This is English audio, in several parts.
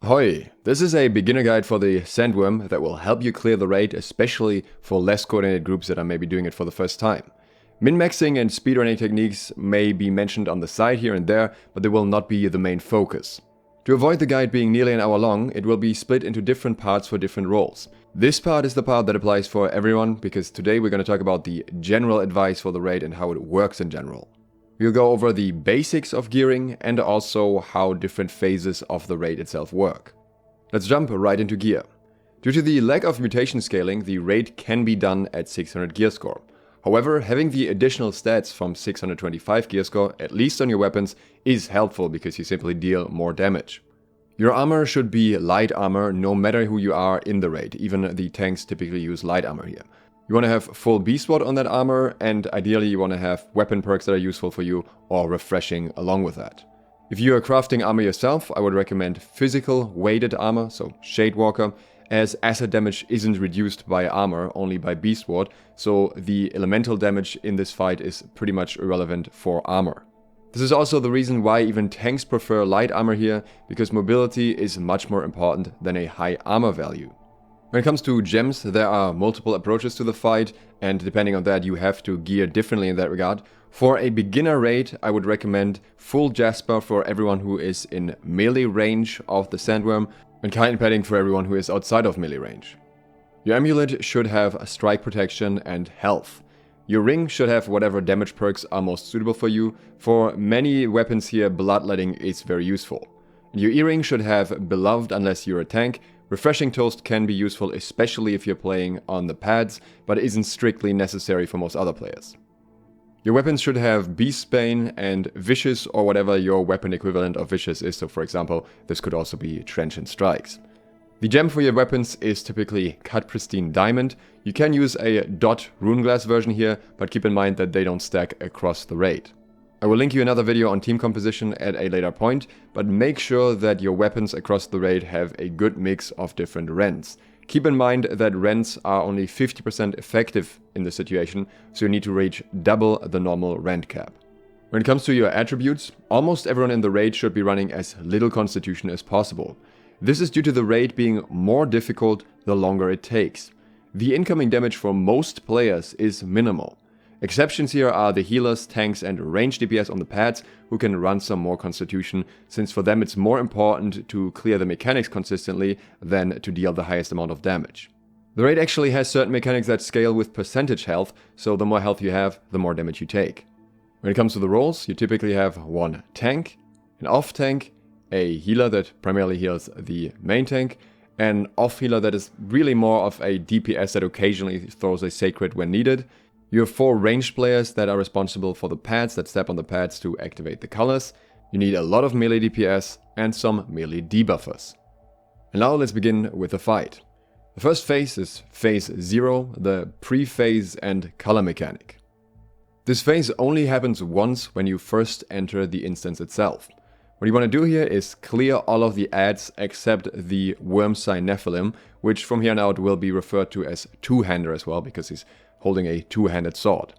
Hoi, this is a beginner guide for the Sandworm that will help you clear the raid, especially for less coordinated groups that are maybe doing it for the first time. Min-maxing and speedrunning techniques may be mentioned on the side here and there, but they will not be the main focus. To avoid the guide being nearly an hour long, it will be split into different parts for different roles. This part is the part that applies for everyone, because today we're going to talk about the general advice for the raid and how it works in general. We'll go over the basics of gearing and also how different phases of the raid itself work. Let's jump right into gear. Due to the lack of mutation scaling, the raid can be done at 600 gear score. However, having the additional stats from 625 gear score, at least on your weapons, is helpful because you simply deal more damage. Your armor should be light armor no matter who you are in the raid, even the tanks typically use light armor here. You want to have full beast ward on that armor, and ideally you want to have weapon perks that are useful for you or refreshing along with that. If you are crafting armor yourself, I would recommend physical weighted armor, so Shadewalker, as acid damage isn't reduced by armor, only by beast ward, so the elemental damage in this fight is pretty much irrelevant for armor. This is also the reason why even tanks prefer light armor here, because mobility is much more important than a high armor value. When it comes to gems, there are multiple approaches to the fight, and depending on that you have to gear differently in that regard. For a beginner raid, I would recommend full Jasper for everyone who is in melee range of the Sandworm, and Chitin padding for everyone who is outside of melee range. Your amulet should have strike protection and health. Your ring should have whatever damage perks are most suitable for you. For many weapons here, bloodletting is very useful. Your earring should have beloved unless you're a tank. Refreshing Toast can be useful, especially if you're playing on the pads, but isn't strictly necessary for most other players. Your weapons should have Beastbane and Vicious, or whatever your weapon equivalent of Vicious is, so for example, this could also be Transient Strikes. The gem for your weapons is typically Cut Pristine Diamond. You can use a dot Runeglass version here, but keep in mind that they don't stack across the raid. I will link you another video on team composition at a later point, but make sure that your weapons across the raid have a good mix of different rends. Keep in mind that rends are only 50% effective in this situation, so you need to reach double the normal rend cap. When it comes to your attributes, almost everyone in the raid should be running as little constitution as possible. This is due to the raid being more difficult the longer it takes. The incoming damage for most players is minimal. Exceptions here are the healers, tanks and range DPS on the pads who can run some more constitution, since for them it's more important to clear the mechanics consistently than to deal the highest amount of damage. The raid actually has certain mechanics that scale with percentage health, so the more health you have, the more damage you take. When it comes to the roles, you typically have one tank, an off tank, a healer that primarily heals the main tank, an off healer that is really more of a DPS that occasionally throws a sacred when needed. You have 4 ranged players that are responsible for the pads, that step on the pads to activate the colors. You need a lot of melee DPS and some melee debuffers. And now let's begin with the fight. The first phase is phase 0, the pre-phase and color mechanic. This phase only happens once when you first enter the instance itself. What you want to do here is clear all of the ads except the Wurmsign Nephilim, which from here on out will be referred to as two-hander as well, because he's holding a two-handed sword.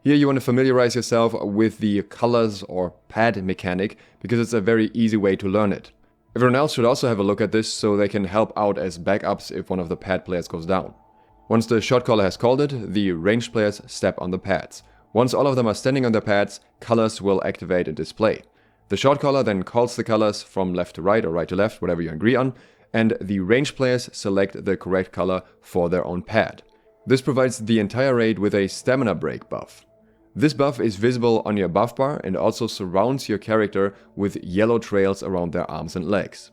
Here you want to familiarize yourself with the colors or pad mechanic, because it's a very easy way to learn it. Everyone else should also have a look at this so they can help out as backups if one of the pad players goes down. Once the shot caller has called it, the ranged players step on the pads. Once all of them are standing on their pads, colors will activate and display. The shot caller then calls the colors from left to right or right to left, whatever you agree on, and the ranged players select the correct color for their own pad. This provides the entire raid with a stamina break buff. This buff is visible on your buff bar and also surrounds your character with yellow trails around their arms and legs.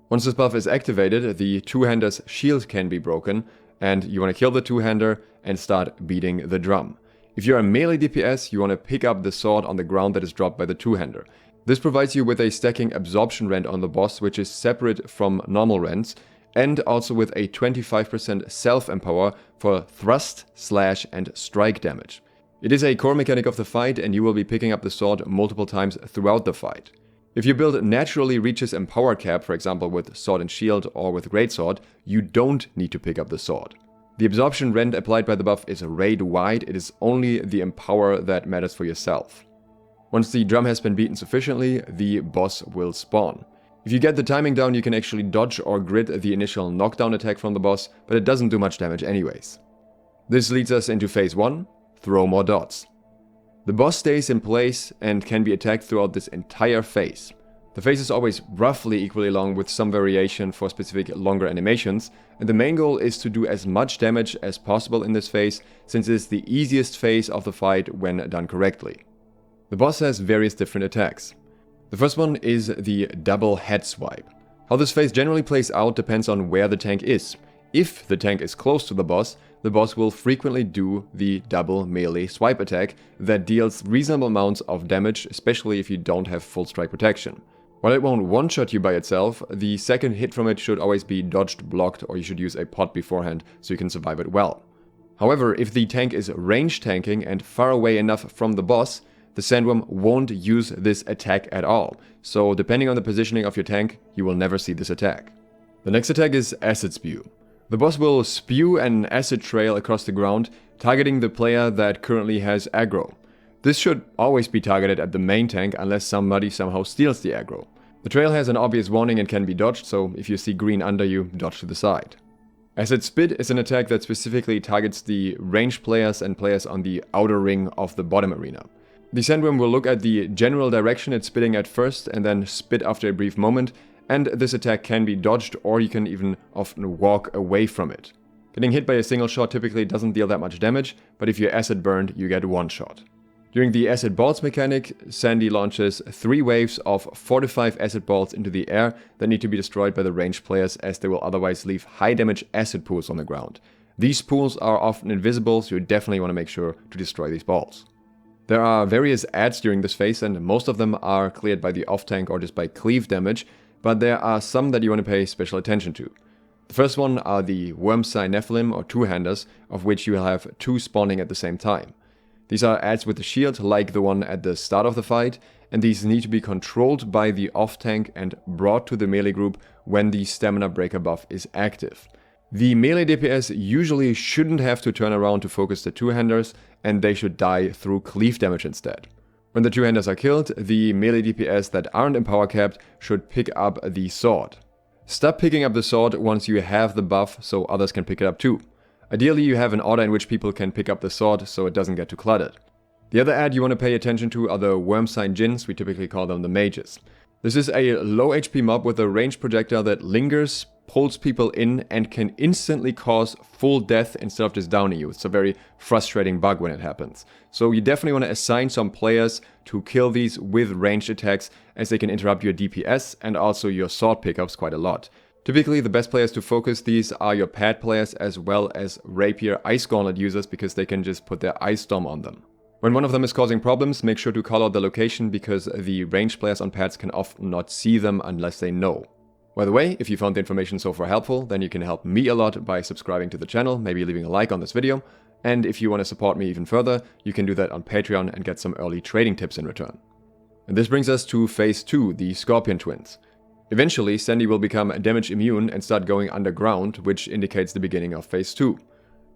Once this buff is activated, the two-hander's shield can be broken, and you want to kill the two-hander and start beating the drum. If you're a melee DPS, you want to pick up the sword on the ground that is dropped by the two-hander. This provides you with a stacking absorption rend on the boss, which is separate from normal rends, and also with a 25% self-empower for thrust, slash and strike damage. It is a core mechanic of the fight, and you will be picking up the sword multiple times throughout the fight. If your build naturally reaches empower cap, for example with sword and shield or with greatsword, you don't need to pick up the sword. The absorption rend applied by the buff is raid-wide, it is only the empower that matters for yourself. Once the drum has been beaten sufficiently, the boss will spawn. If you get the timing down, you can actually dodge or grid the initial knockdown attack from the boss, but it doesn't do much damage anyways. This leads us into phase 1, throw more dots. The boss stays in place and can be attacked throughout this entire phase. The phase is always roughly equally long with some variation for specific longer animations, and the main goal is to do as much damage as possible in this phase, since it's the easiest phase of the fight when done correctly. The boss has various different attacks. The first one is the double head swipe. How this phase generally plays out depends on where the tank is. If the tank is close to the boss will frequently do the double melee swipe attack that deals reasonable amounts of damage, especially if you don't have full strike protection. While it won't one-shot you by itself, the second hit from it should always be dodged, blocked, or you should use a pot beforehand so you can survive it well. However, if the tank is range tanking and far away enough from the boss, the Sandworm won't use this attack at all, so depending on the positioning of your tank, you will never see this attack. The next attack is Acid Spew. The boss will spew an acid trail across the ground, targeting the player that currently has aggro. This should always be targeted at the main tank unless somebody somehow steals the aggro. The trail has an obvious warning and can be dodged, so if you see green under you, dodge to the side. Acid Spit is an attack that specifically targets the ranged players and players on the outer ring of the bottom arena. The Sandworm will look at the general direction it's spitting at first and then spit after a brief moment, and this attack can be dodged or you can even often walk away from it. Getting hit by a single shot typically doesn't deal that much damage, but if you're acid burned, you get one shot. During the acid balls mechanic, Sandy launches 3 waves of 4 to 5 acid balls into the air that need to be destroyed by the ranged players, as they will otherwise leave high damage acid pools on the ground. These pools are often invisible, so you definitely want to make sure to destroy these balls. There are various adds during this phase, and most of them are cleared by the off tank or just by cleave damage, but there are some that you want to pay special attention to. The first one are the Wurmsign Nephilim or two-handers, of which you will have 2 spawning at the same time. These are adds with the shield, like the one at the start of the fight, and these need to be controlled by the off-tank and brought to the melee group when the stamina breaker buff is active. The melee DPS usually shouldn't have to turn around to focus the two-handers, and they should die through cleave damage instead. When the two-handers are killed, the melee DPS that aren't in power capped should pick up the sword. Stop picking up the sword once you have the buff so others can pick it up too. Ideally, you have an order in which people can pick up the sword so it doesn't get too cluttered. The other ad you want to pay attention to are the Wurmsign Jinns, we typically call them the mages. This is a low HP mob with a ranged projectile that lingers, pulls people in, and can instantly cause full death instead of just downing you. It's a very frustrating bug when it happens. So you definitely want to assign some players to kill these with ranged attacks, as they can interrupt your DPS and also your sword pickups quite a lot. Typically, the best players to focus these are your pad players as well as rapier ice gauntlet users, because they can just put their ice storm on them. When one of them is causing problems, make sure to call out the location, because the ranged players on pads can often not see them unless they know. By the way, if you found the information so far helpful, then you can help me a lot by subscribing to the channel, maybe leaving a like on this video, and if you want to support me even further, you can do that on Patreon and get some early trading tips in return. And this brings us to phase 2, the Scorpion Twins. Eventually, Sandy will become damage immune and start going underground, which indicates the beginning of phase 2.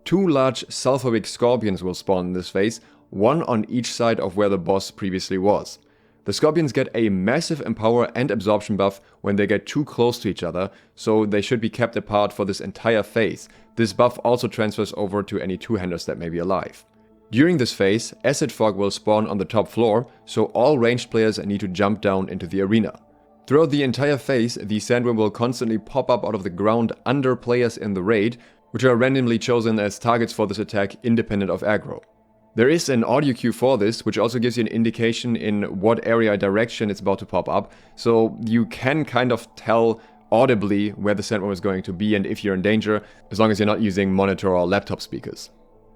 2 large sulfuric scorpions will spawn in this phase, one on each side of where the boss previously was. The scorpions get a massive empower and absorption buff when they get too close to each other, so they should be kept apart for this entire phase. This buff also transfers over to any two-handers that may be alive. During this phase, acid fog will spawn on the top floor, so all ranged players need to jump down into the arena. Throughout the entire phase, the Sandworm will constantly pop up out of the ground under players in the raid, which are randomly chosen as targets for this attack independent of aggro. There is an audio cue for this, which also gives you an indication in what area direction it's about to pop up, so you can kind of tell audibly where the Sandworm is going to be and if you're in danger, as long as you're not using monitor or laptop speakers.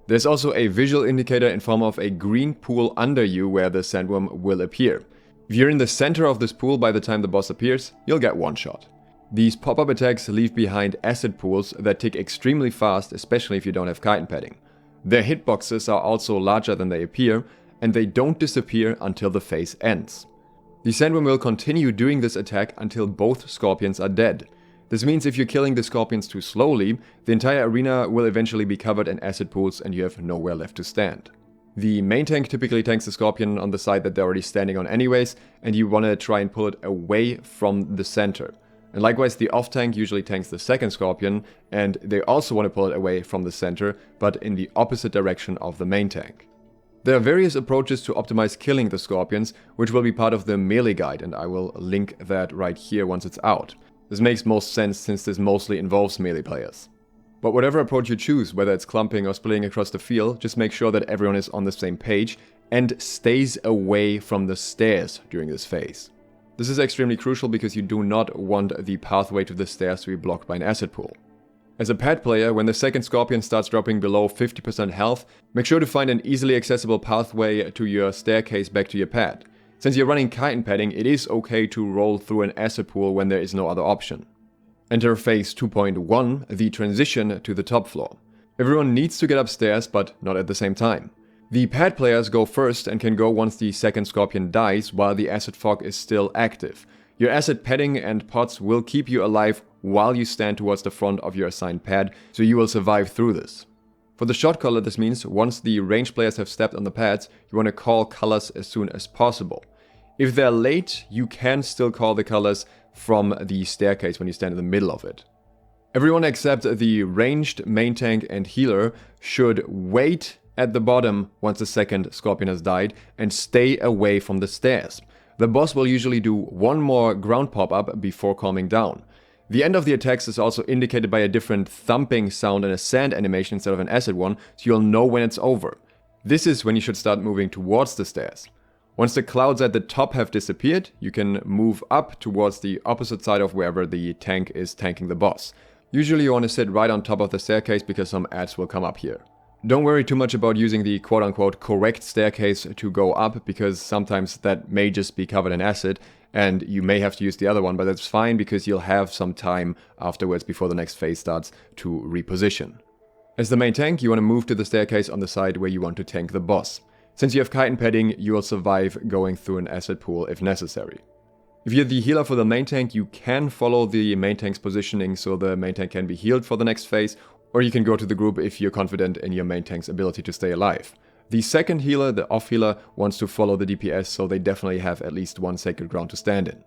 There's also a visual indicator in form of a green pool under you where the Sandworm will appear. If you're in the center of this pool by the time the boss appears, you'll get one shot. These pop-up attacks leave behind acid pools that tick extremely fast, especially if you don't have chitin padding. Their hitboxes are also larger than they appear, and they don't disappear until the phase ends. The Sandworm will continue doing this attack until both scorpions are dead. This means if you're killing the scorpions too slowly, the entire arena will eventually be covered in acid pools and you have nowhere left to stand. The main tank typically tanks the Scorpion on the side that they're already standing on anyways, and you want to try and pull it away from the center. And likewise, the off tank usually tanks the second Scorpion, and they also want to pull it away from the center, but in the opposite direction of the main tank. There are various approaches to optimize killing the Scorpions, which will be part of the melee guide, and I will link that right here once it's out. This makes most sense since this mostly involves melee players. But whatever approach you choose, whether it's clumping or splitting across the field, just make sure that everyone is on the same page and stays away from the stairs during this phase. This is extremely crucial because you do not want the pathway to the stairs to be blocked by an acid pool. As a pad player, when the second Scorpion starts dropping below 50% health, make sure to find an easily accessible pathway to your staircase back to your pad. Since you're running chitin padding, it is okay to roll through an acid pool when there is no other option. Enter phase 2.1, the transition to the top floor. Everyone needs to get upstairs, but not at the same time. The pad players go first and can go once the second Scorpion dies while the acid fog is still active. Your acid padding and pots will keep you alive while you stand towards the front of your assigned pad, so you will survive through this. For the shot caller, this means once the ranged players have stepped on the pads, you want to call colors as soon as possible. If they're late, you can still call the colors from the staircase when you stand in the middle of it. Everyone except the ranged main tank and healer should wait at the bottom once the second Scorpion has died and stay away from the stairs. The boss will usually do one more ground pop-up before calming down. The end of the attacks is also indicated by a different thumping sound and a sand animation instead of an acid one, so you'll know when it's over. This is when you should start moving towards the stairs. Once the clouds at the top have disappeared, you can move up towards the opposite side of wherever the tank is tanking the boss. Usually you want to sit right on top of the staircase because some ads will come up here. Don't worry too much about using the quote-unquote correct staircase to go up, because sometimes that may just be covered in acid and you may have to use the other one, but that's fine because you'll have some time afterwards before the next phase starts to reposition. As the main tank, you want to move to the staircase on the side where you want to tank the boss. Since you have chitin padding, you will survive going through an acid pool if necessary. If you're the healer for the main tank, you can follow the main tank's positioning so the main tank can be healed for the next phase, or you can go to the group if you're confident in your main tank's ability to stay alive. The second healer, the off healer, wants to follow the DPS, so they definitely have at least one sacred ground to stand in.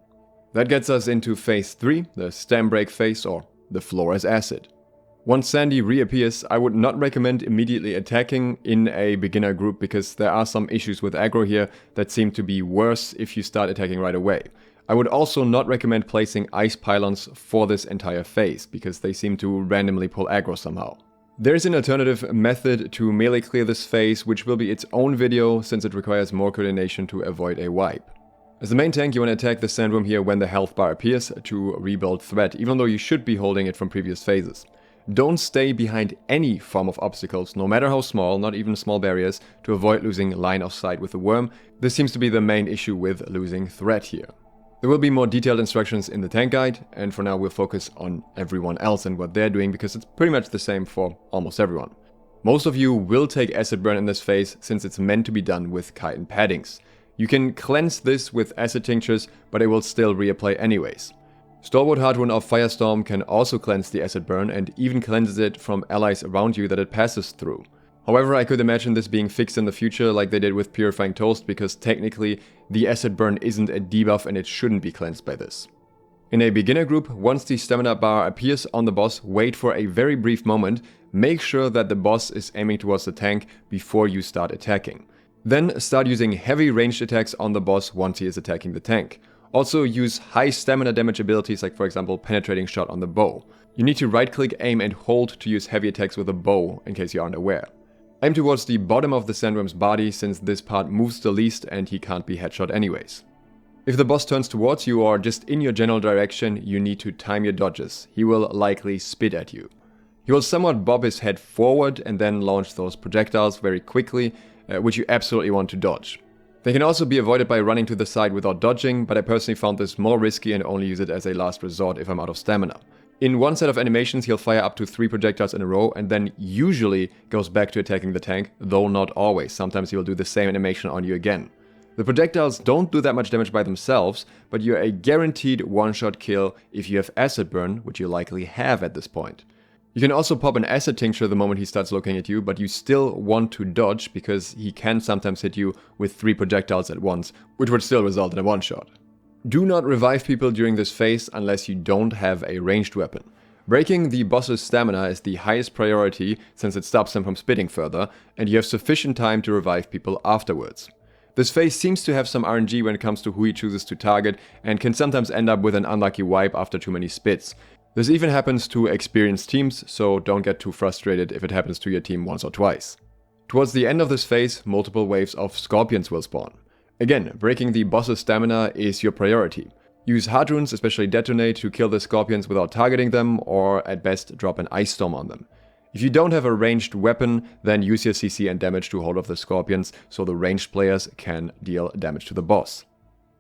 That gets us into phase 3, the stem break phase, or the floor as acid. Once Sandy reappears, I would not recommend immediately attacking in a beginner group because there are some issues with aggro here that seem to be worse if you start attacking right away. I would also not recommend placing ice pylons for this entire phase because they seem to randomly pull aggro somehow. There's an alternative method to melee clear this phase, which will be its own video since it requires more coordination to avoid a wipe. As the main tank, you want to attack the Sandworm here when the health bar appears to rebuild threat, even though you should be holding it from previous phases. Don't stay behind any form of obstacles, no matter how small, not even small barriers, to avoid losing line of sight with the worm. This seems to be the main issue with losing threat here. There will be more detailed instructions in the tank guide, and for now we'll focus on everyone else and what they're doing because it's pretty much the same for almost everyone. Most of you will take acid burn in this phase since it's meant to be done with chitin paddings. You can cleanse this with acid tinctures, but it will still reapply anyways. Stalwart Hardwood of Firestorm can also cleanse the acid burn and even cleanses it from allies around you that it passes through. However, I could imagine this being fixed in the future like they did with Purifying Toast because technically the acid burn isn't a debuff and it shouldn't be cleansed by this. In a beginner group, once the stamina bar appears on the boss, wait for a very brief moment, make sure that the boss is aiming towards the tank before you start attacking. Then start using heavy ranged attacks on the boss once he is attacking the tank. Also use high stamina damage abilities like for example penetrating shot on the bow. You need to right click, aim and hold to use heavy attacks with a bow in case you aren't aware. Aim towards the bottom of the Sandworm's body since this part moves the least and he can't be headshot anyways. If the boss turns towards you or just in your general direction, you need to time your dodges. He will likely spit at you. He will somewhat bob his head forward and then launch those projectiles very quickly, which you absolutely want to dodge. They can also be avoided by running to the side without dodging, but I personally found this more risky and only use it as a last resort if I'm out of stamina. In one set of animations he'll fire up to 3 projectiles in a row and then usually goes back to attacking the tank, though not always. Sometimes he will do the same animation on you again. The projectiles don't do that much damage by themselves, but you're a guaranteed one-shot kill if you have acid burn, which you likely have at this point. You can also pop an acid tincture the moment he starts looking at you, but you still want to dodge because he can sometimes hit you with 3 projectiles at once, which would still result in a one-shot. Do not revive people during this phase unless you don't have a ranged weapon. Breaking the boss's stamina is the highest priority since it stops them from spitting further, and you have sufficient time to revive people afterwards. This phase seems to have some RNG when it comes to who he chooses to target, and can sometimes end up with an unlucky wipe after too many spits. This even happens to experienced teams, so don't get too frustrated if it happens to your team once or twice. Towards the end of this phase, multiple waves of scorpions will spawn. Again, breaking the boss's stamina is your priority. Use hard runes, especially detonate, to kill the scorpions without targeting them, or at best drop an ice storm on them. If you don't have a ranged weapon, then use your CC and damage to hold off the scorpions, so the ranged players can deal damage to the boss.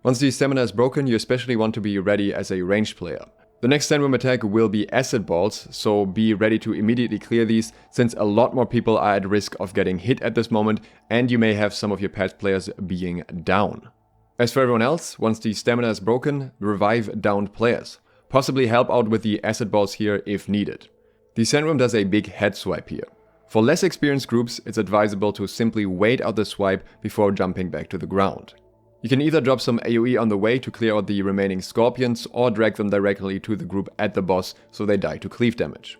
Once the stamina is broken, you especially want to be ready as a ranged player. The next Sandworm attack will be acid balls, so be ready to immediately clear these, since a lot more people are at risk of getting hit at this moment, and you may have some of your pet players being down. As for everyone else, once the stamina is broken, revive downed players. Possibly help out with the acid balls here if needed. The Sandworm does a big head swipe here. For less experienced groups, it's advisable to simply wait out the swipe before jumping back to the ground. You can either drop some AoE on the way to clear out the remaining scorpions, or drag them directly to the group at the boss so they die to cleave damage.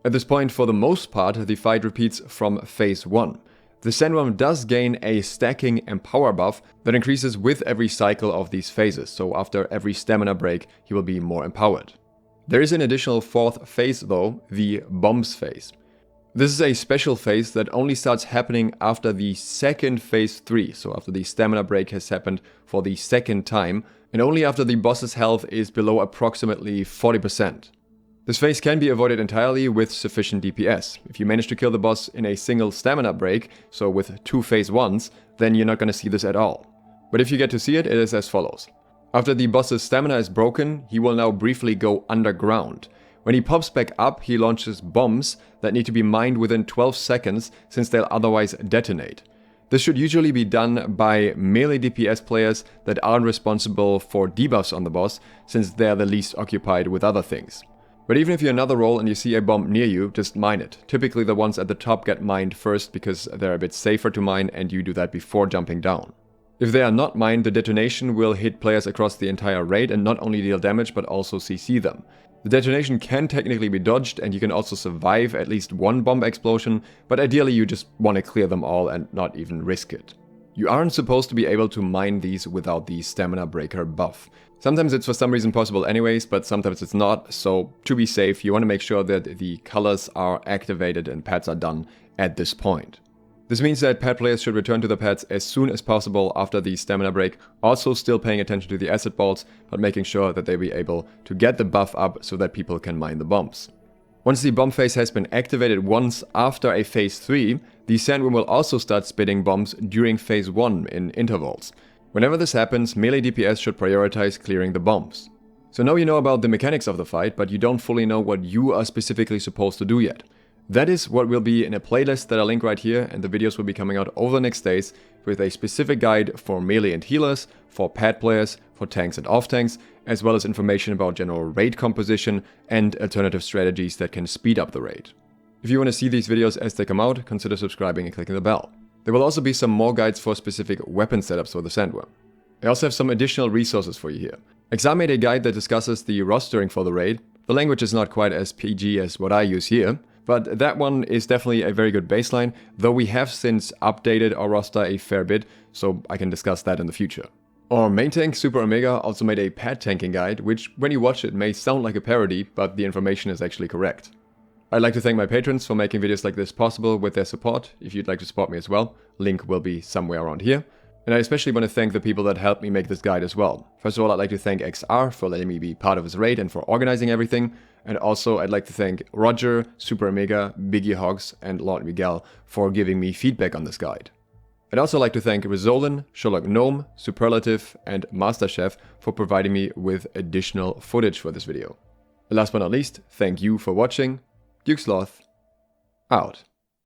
At this point, for the most part, the fight repeats from phase 1. The Sandworm does gain a stacking and power buff that increases with every cycle of these phases, so after every stamina break he will be more empowered. There is an additional 4th phase though, the bombs phase. This is a special phase that only starts happening after the second phase 3, so after the stamina break has happened for the second time, and only after the boss's health is below approximately 40%. This phase can be avoided entirely with sufficient DPS. If you manage to kill the boss in a single stamina break, so with 2 phase 1s, then you're not going to see this at all. But if you get to see it, it is as follows. After the boss's stamina is broken, he will now briefly go underground. When he pops back up, he launches bombs that need to be mined within 12 seconds since they'll otherwise detonate. This should usually be done by melee DPS players that aren't responsible for debuffs on the boss, since they're the least occupied with other things. But even if you're another role and you see a bomb near you, just mine it. Typically the ones at the top get mined first because they're a bit safer to mine, and you do that before jumping down. If they are not mined, the detonation will hit players across the entire raid and not only deal damage but also CC them. The detonation can technically be dodged, and you can also survive at least one bomb explosion, but ideally you just want to clear them all and not even risk it. You aren't supposed to be able to mine these without the stamina breaker buff. Sometimes it's for some reason possible anyways, but sometimes it's not, so to be safe you want to make sure that the colors are activated and pads are done at this point. This means that pad players should return to the pads as soon as possible after the stamina break, also still paying attention to the acid balls, but making sure that they be able to get the buff up so that people can mine the bombs. Once the bomb phase has been activated once after a phase 3, the Sandworm will also start spitting bombs during phase 1 in intervals. Whenever this happens, melee DPS should prioritize clearing the bombs. So now you know about the mechanics of the fight, but you don't fully know what you are specifically supposed to do yet. That is what will be in a playlist that I'll link right here, and the videos will be coming out over the next days with a specific guide for melee and healers, for pad players, for tanks and off-tanks, as well as information about general raid composition and alternative strategies that can speed up the raid. If you want to see these videos as they come out, consider subscribing and clicking the bell. There will also be some more guides for specific weapon setups for the Sandworm. I also have some additional resources for you here. Exam made a guide that discusses the rostering for the raid. The language is not quite as PG as what I use here, but that one is definitely a very good baseline, though we have since updated our roster a fair bit, so I can discuss that in the future. Our main tank, SuperOmega, also made a pad tanking guide, which when you watch it may sound like a parody, but the information is actually correct. I'd like to thank my patrons for making videos like this possible with their support. If you'd like to support me as well, link will be somewhere around here. And I especially want to thank the people that helped me make this guide as well. First of all, I'd like to thank XR for letting me be part of his raid and for organizing everything. And also, I'd like to thank Hrodgir, SuperOmega, Biggie, Hogs, and Lord Miguel for giving me feedback on this guide. I'd also like to thank Rhzolen, Sherlock, Gnome, Superlative, and MasterChef for providing me with additional footage for this video. Last but not least, thank you for watching. SLOTH, out.